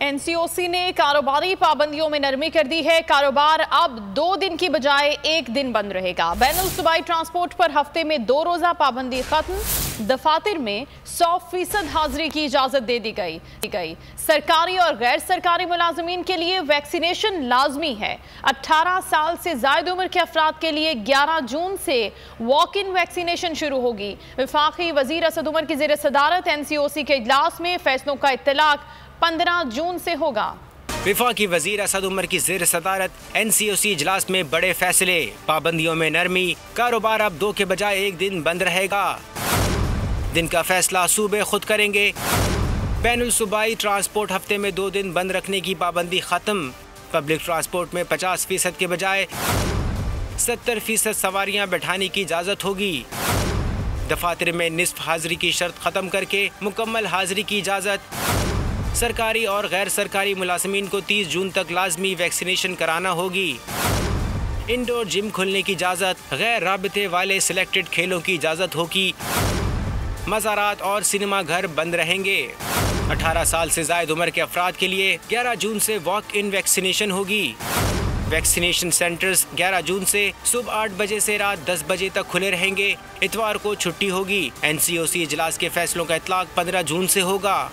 NCOC ने कारोबारी पाबंदियों में नरमी कर दी है। कारोबार अब 2 दिन की बजाय 1 दिन बंद रहेगा। बैनुल सूबाई ट्रांसपोर्ट पर हफ्ते में 2 रोजा पाबंदी खत्म। दफातर में 100% हाजिरी की इजाजत दे दी गई। सरकारी और गैर सरकारी मुलाजमीन के लिए वैक्सीनेशन लाजमी है। 18 साल से ज्यादा उम्र के अफराद के लिए 11 जून से वॉक इन वैक्सीनेशन शुरू होगी। वफाकी वजीर असद उमर की ज़ेर सदारत एनसीओसी के इजलास में फैसलों का इत्तलाक 15 जून से होगा। वफाकी वजीर असद उमर की ज़ेर सदारत एनसीओसी इजलास में बड़े फैसले। पाबंदियों में नरमी। कारोबार अब 2 के बजाय 1 दिन बंद रहेगा। दिन का फैसला सूबे खुद करेंगे। बैनुल सूबाई ट्रांसपोर्ट हफ्ते में 2 दिन बंद रखने की पाबंदी खत्म। पब्लिक ट्रांसपोर्ट में 50% के बजाय 70% सवारियां बैठाने की इजाज़त होगी। दफातर में निस्फ हाजिरी की शर्त ख़त्म करके मुकम्मल हाजिरी की इजाज़त। सरकारी और गैर सरकारी मुलाजमीन को 30 जून तक लाजमी वैक्सीनेशन कराना होगी। इंडोर जिम खोलने की इजाज़त। गैर राबते वाले सिलेक्टेड खेलों की इजाज़त होगी। मज़ारात और सिनेमा घर बंद रहेंगे। 18 साल से ज़ायद उम्र के अफराद के लिए 11 जून से वॉक इन वैक्सीनेशन होगी। वैक्सीनेशन सेंटर्स 11 जून से सुबह 8 बजे से रात 10 बजे तक खुले रहेंगे। इतवार को छुट्टी होगी। एनसीओसी इजलास के फैसलों का इतलाक 15 जून से होगा।